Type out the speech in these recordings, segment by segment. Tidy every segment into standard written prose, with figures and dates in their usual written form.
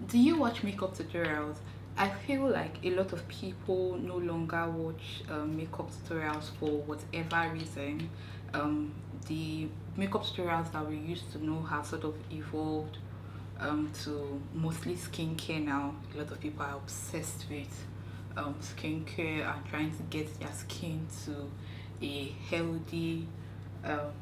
Do you watch makeup tutorials? I feel like a lot of people no longer watch makeup tutorials for whatever reason. Um, the makeup tutorials that we used to know have sort of evolved to mostly skincare now. A lot of people are obsessed with skincare and trying to get their skin to a healthy um,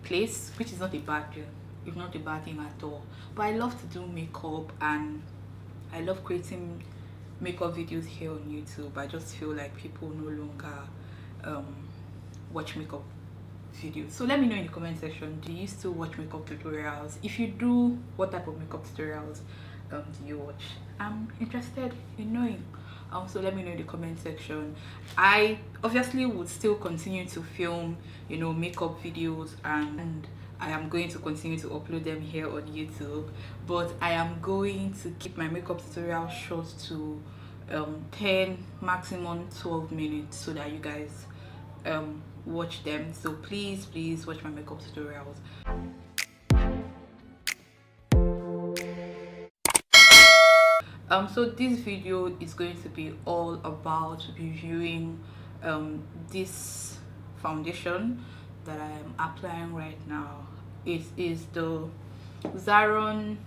place, which is not a bad thing. It's not a bad thing at all. But I love to do makeup and I love creating makeup videos here on YouTube. I just feel like people no longer um, watch makeup videos. So let me know in the comment section, do you still watch makeup tutorials? If you do, what type of makeup tutorials do you watch? I'm interested in knowing. So let me know in the comment section. I obviously would still continue to film, makeup videos, and I am going to continue to upload them here on YouTube, but I am going to keep my makeup tutorial short to 10, maximum 12 minutes, so that you guys watch them. So please watch my makeup tutorials. So this video is going to be all about reviewing this foundation that I am applying right now. It is the Zaron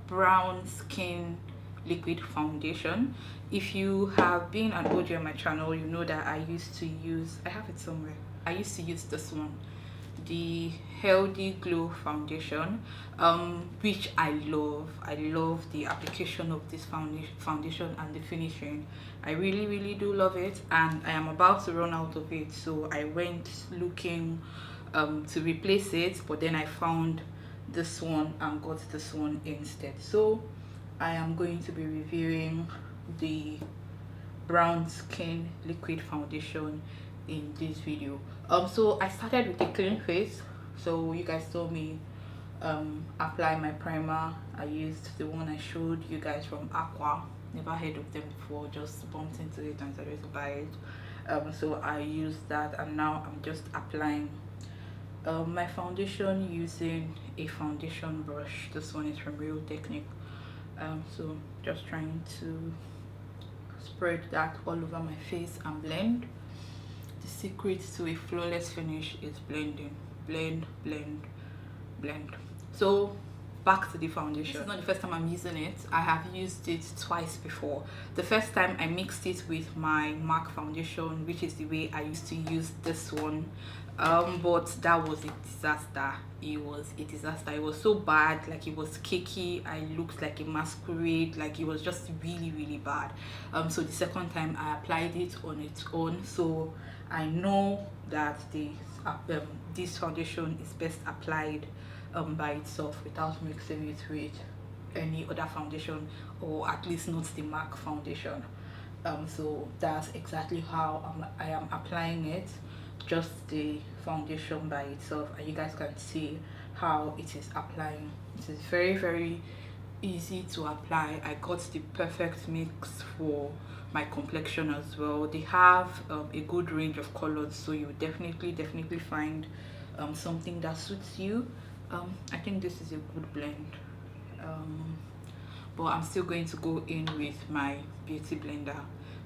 brown skin liquid foundation. If you have been an OG on my channel, you know that I used to use, I have it somewhere, I used to use this one, the Healthy Glow foundation, which I love the application of this foundation and the finishing. I really do love it, and I am about to run out of it, so I went looking to replace it, but then I found this one and got this one instead. So I am going to be reviewing the brown skin liquid foundation in this video. So I started with a clean face. So you guys saw me apply my primer. I used the one I showed you guys from Aqua. Never heard of them before, just bumped into it and decided to buy it. So I used that, and now I'm just applying my foundation using a foundation brush. This one is from Real Technique. So just trying to spread that all over my face and blend. The secret to a flawless finish is blending. Blend. So back to the foundation. This is not the first time I'm using it. I have used it twice before. The first time I mixed it with my MAC foundation, which is the way I used to use this one, but that was a disaster. It was a disaster. It was so bad, like it was cakey. I looked like a masquerade, like it was just really bad. So the second time I applied it on its own, so I know that this foundation is best applied by itself without mixing it with any other foundation, or at least not the MAC foundation. So that's exactly how I am applying it, just the foundation by itself, and you guys can see how it is applying. It is very easy to apply. I got the perfect mix for my complexion as well. They have a good range of colors, so you definitely find something that suits you. I think this is a good blend, but I'm still going to go in with my beauty blender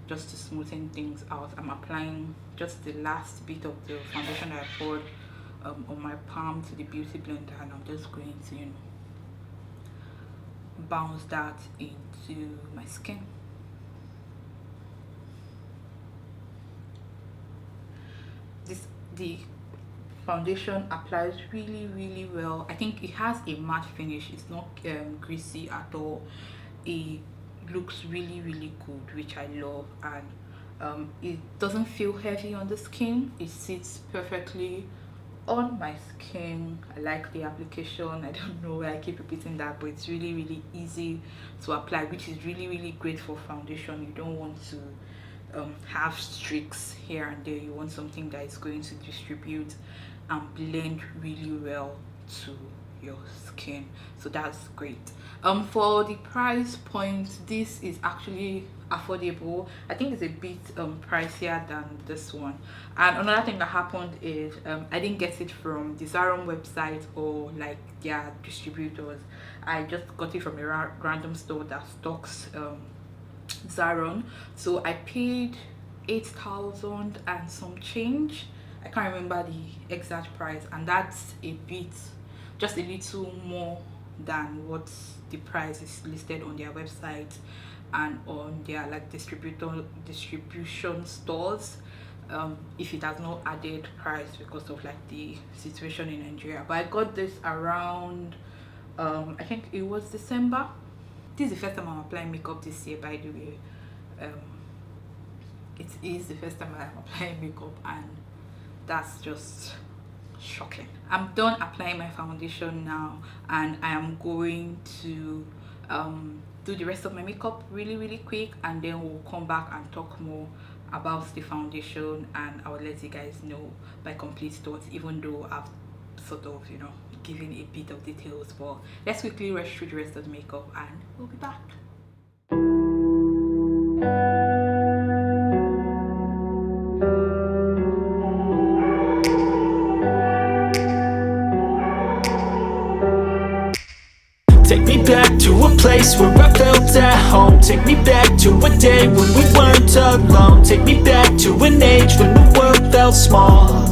just to smoothen things out. I'm applying just the last bit of the foundation that I poured on my palm to the beauty blender, and I'm just going to bounce that into my skin. The foundation applies really well. I think it has a matte finish. It's not greasy at all. It looks really good, which I love, and it doesn't feel heavy on the skin. It sits perfectly on my skin. I like the application. I don't know why I keep repeating that, but it's really easy to apply, which is really great for foundation. You don't want to have streaks here and there. You want something that is going to distribute and blend really well to your skin, so that's great. For the price point, this is actually affordable. I think it's a bit pricier than this one. And another thing that happened is I didn't get it from the Zaron website or like their distributors. I just got it from a random store that stocks Zaron. So I paid 8,000 and some change. I can't remember the exact price, and that's a bit, just a little more than what the price is listed on their website and on their like distribution stores, if it has not added price because of like the situation in Nigeria. But I got this around I think it was December. This is the first time I'm applying makeup this year, by the way. It is the first time I'm applying makeup, and that's just shocking. I'm done applying my foundation now, and I am going to do the rest of my makeup really quick, and then we'll come back and talk more about the foundation, and I will let you guys know my complete thoughts, even though I've sort of, you know, given a bit of details. But let's quickly rush through the rest of the makeup and we'll be back. Take me back to a place where I felt at home. Take me back to a day when we weren't alone. Take me back to an age when the world felt small,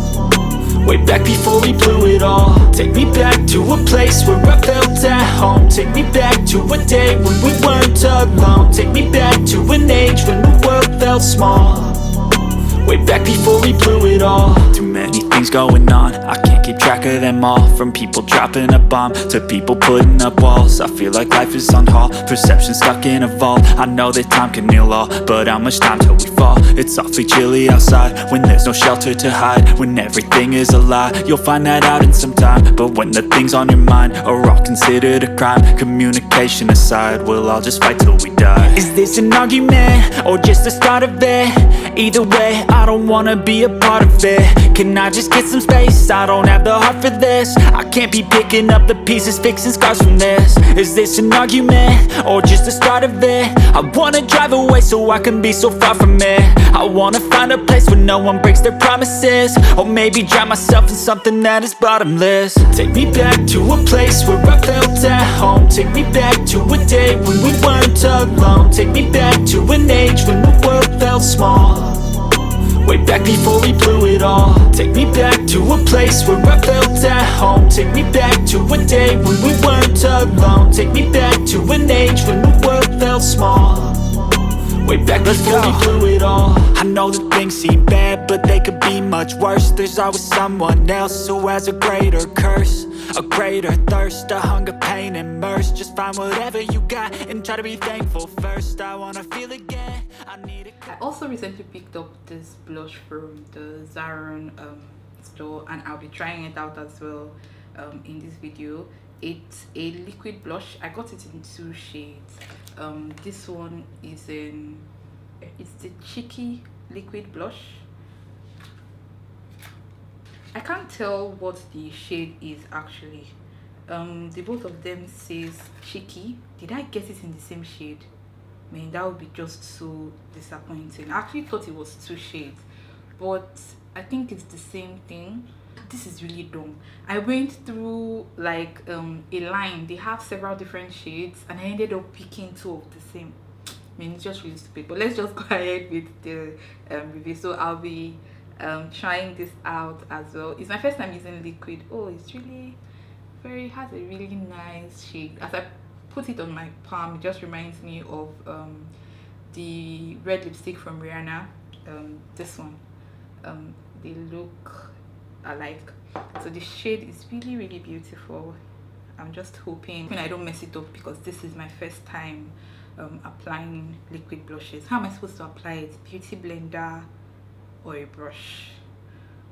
way back before we blew it all. Take me back to a place where I felt at home. Take me back to a day when we weren't alone. Take me back to an age when the world felt small, way back before we blew it all. Too many things going on, I can't keep track of them all. From people dropping a bomb to people putting up walls. I feel like life is on hold, perception stuck in a vault. I know that time can heal all, but how much time till we fall? It's awfully chilly outside when there's no shelter to hide. When everything is a lie, you'll find that out in some time. But when the things on your mind are all considered a crime, communication aside, we'll all just fight till we die. Is this an argument or just the start of it? Either way, I don't wanna be a part of it. Can I just get some space? I don't have the heart for this. I can't be picking up the pieces, fixing scars from this. Is this an argument or just the start of it? I wanna drive away so I can be so far from it. I wanna find a place where no one breaks their promises, or maybe drown myself in something that is bottomless. Take me back to a place where I felt at home. Take me back to a day when we weren't alone. Take me back to an age when the world felt small, way back before we blew it all. Take me back to a place where I felt at home. Take me back to a day when we weren't alone. Take me back to an age when the world felt small, way back before we blew it all. I know that things seem bad, but they could be much worse. There's always someone else who has a greater curse, a greater thirst, a hunger, pain, and mercy. Just find whatever you got and try to be thankful first. I wanna feel again, I need it. I also recently picked up this blush from the Zaron store, and I'll be trying it out as well in this video. It's a liquid blush. I got it in 2 shades. This one is it's the Cheeky liquid blush. I can't tell what the shade is actually. The both of them says Cheeky. Did I get it in the same shade? I mean, that would be just so disappointing. I actually thought it was 2 shades, but I think it's the same thing. This is really dumb. I went through like a line. They have several different shades, and I ended up picking 2 of the same. I mean, it's just really stupid. But let's just go ahead with the review. So I'll be trying this out as well. It's my first time using liquid. Oh, it's really has a really nice shade. As I put it on my palm, it just reminds me of the red lipstick from Rihanna. This one. They look alike. So the shade is really beautiful. I'm just hoping I don't mess it up, because this is my first time applying liquid blushes. How am I supposed to apply it? Beauty blender or a brush?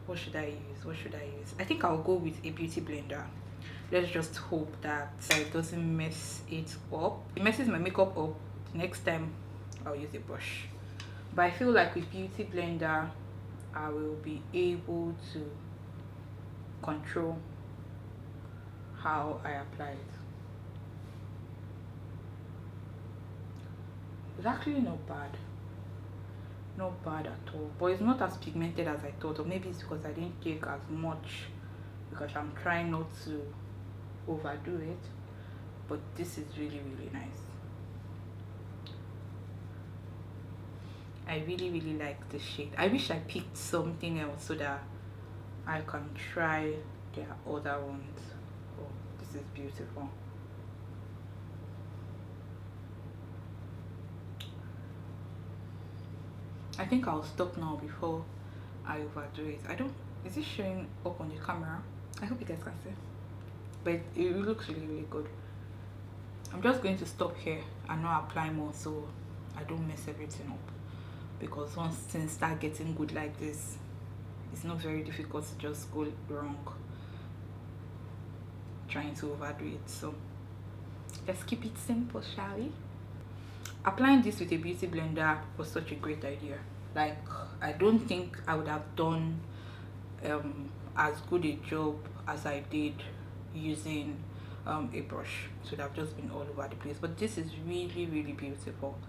What should I use? I think I'll go with a beauty blender. Let's just hope that it doesn't mess it up. It messes my makeup up. Next time I'll use a brush. But I feel like with beauty blender I will be able to control how I apply it. It's actually not bad, not bad at all, but it's not as pigmented as I thought, or maybe it's because I didn't take as much, because I'm trying not to overdo it. But this is really nice. I really like the shade. I wish I picked something else so that I can try their other ones. Oh, this is beautiful. I think I'll stop now before I overdo it. I don't, is it showing up on the camera? I hope you guys can see, but it looks really good. I'm just going to stop here and not apply more so I don't mess everything up, because once things start getting good like this, it's not very difficult to just go wrong trying to overdo it. So let's keep it simple, shall we? Applying this with a beauty blender was such a great idea. Like, I don't think I would have done as good a job as I did using a brush. So it would have just been all over the place. But this is really beautiful,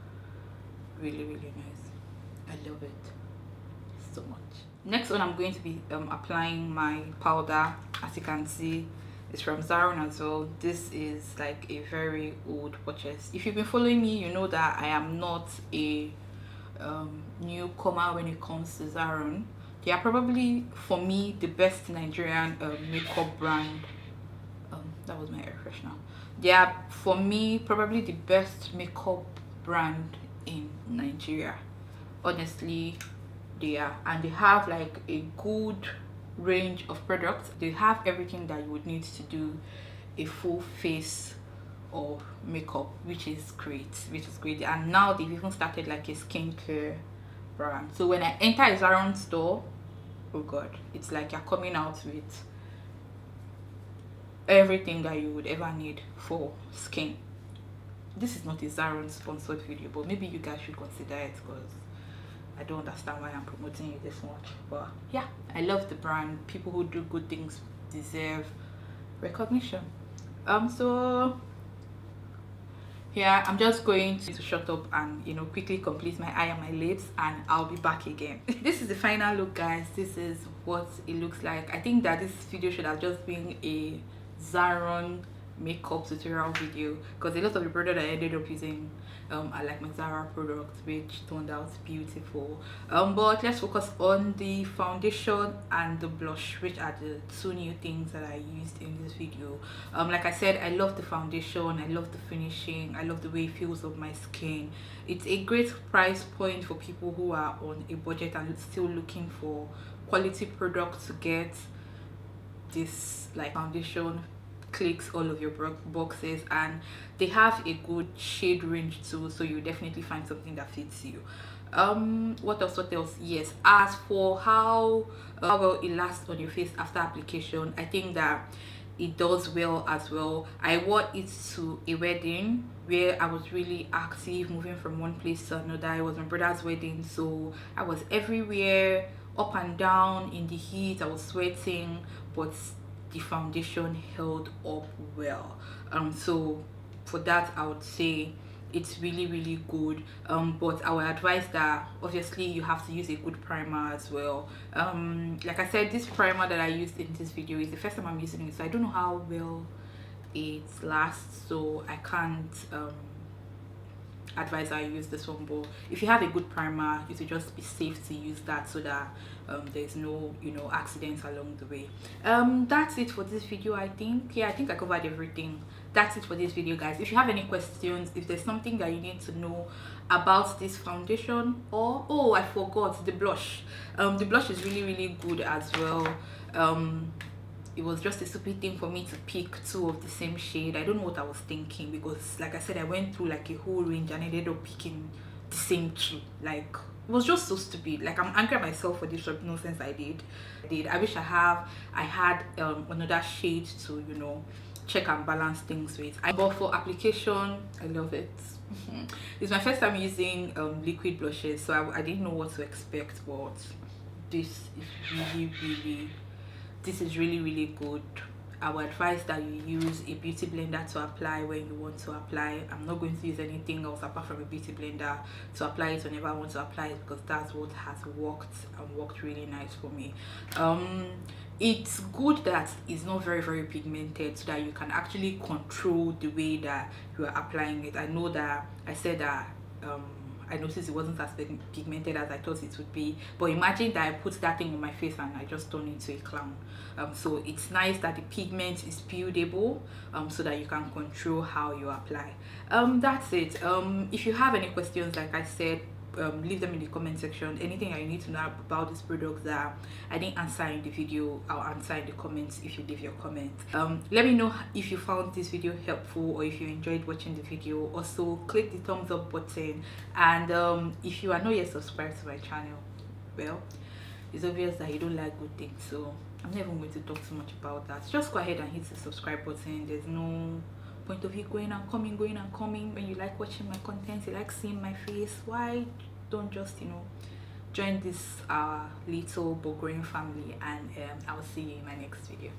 really nice. I love it so much. Next one, I'm going to be applying my powder. As you can see, it's from Zaron as well. This is like a very old purchase. If you've been following me, you know that I am not a newcomer when it comes to Zaron. They are probably, for me, the best Nigerian makeup brand. That was my air freshener. They are, for me, probably the best makeup brand in Nigeria. Honestly, they are, and they have like a good range of products. They have everything that you would need to do a full face of makeup, which is great. And now they've even started like a skincare brand. So when I enter a Zaron store, oh god, it's like you're coming out with everything that you would ever need for skin. This is not a Zaron sponsored video, but maybe you guys should consider it, because I don't understand why I'm promoting it this much. But yeah, I love the brand. People who do good things deserve recognition. So yeah, I'm just going to shut up and, you know, quickly complete my eye and my lips, and I'll be back again. This is the final look, guys. This is what it looks like. I think that this video should have just been a Zaron makeup tutorial video, because a lot of the product I ended up using are like my Zara products, which turned out beautiful. But let's focus on the foundation and the blush, which are the two new things that I used in this video. Like I said, I love the foundation, I love the finishing, I love the way it feels on my skin. It's a great price point for people who are on a budget and still looking for quality products to get. This like foundation clicks all of your boxes, and they have a good shade range too, so you definitely find something that fits you. What else? Yes, as for how well it lasts on your face after application, I think that it does well as well. I wore it to a wedding where I was really active, moving from one place to another. It was my brother's wedding, so I was everywhere, up and down in the heat. I was sweating, but the foundation held up well. So for that, I would say it's really good. But I would advise that obviously you have to use a good primer as well. Like I said, this primer that I used in this video is the first time I'm using it, so I don't know how well it lasts, so I can't advise I use this one. But if you have a good primer, you should just be safe to use that, so that there's no, you know, accidents along the way. That's it for this video. I think I covered everything. That's it for this video, guys. If you have any questions, if there's something that you need to know about this foundation, or oh, I forgot the blush. The blush is really good as well. It was just a stupid thing for me to pick two of the same shade. I don't know what I was thinking, because like I said, I went through like a whole range and I ended up picking the same two. Like, it was just so stupid. Like, I'm angry at myself for this nonsense I did. I wish I had another shade to, you know, check and balance things with. But for application, I love it. It's my first time using liquid blushes, so I didn't know what to expect, but this is really good. I would advise that you use a beauty blender to apply when you want to apply. I'm not going to use anything else apart from a beauty blender to apply it whenever I want to apply it, because that's what has worked and worked really nice for me. It's good that it's not very pigmented, so that you can actually control the way that you are applying it. I know that I said that I noticed it wasn't as pigmented as I thought it would be, but imagine that I put that thing on my face and I just turn into a clown. So it's nice that the pigment is buildable, so that you can control how you apply. That's it. If you have any questions, like I said, leave them in the comment section. Anything that you need to know about this product that I didn't answer in the video, I'll answer in the comments if you leave your comment. Let me know if you found this video helpful or if you enjoyed watching the video. Also, click the thumbs up button, and if you are not yet subscribed to my channel, well, it's obvious that you don't like good things, so I'm not even going to talk too much about that. Just go ahead and hit the subscribe button. There's no point of you going and coming when you like watching my content, you like seeing my face. Why don't just join this little but growing family, and I'll see you in my next video.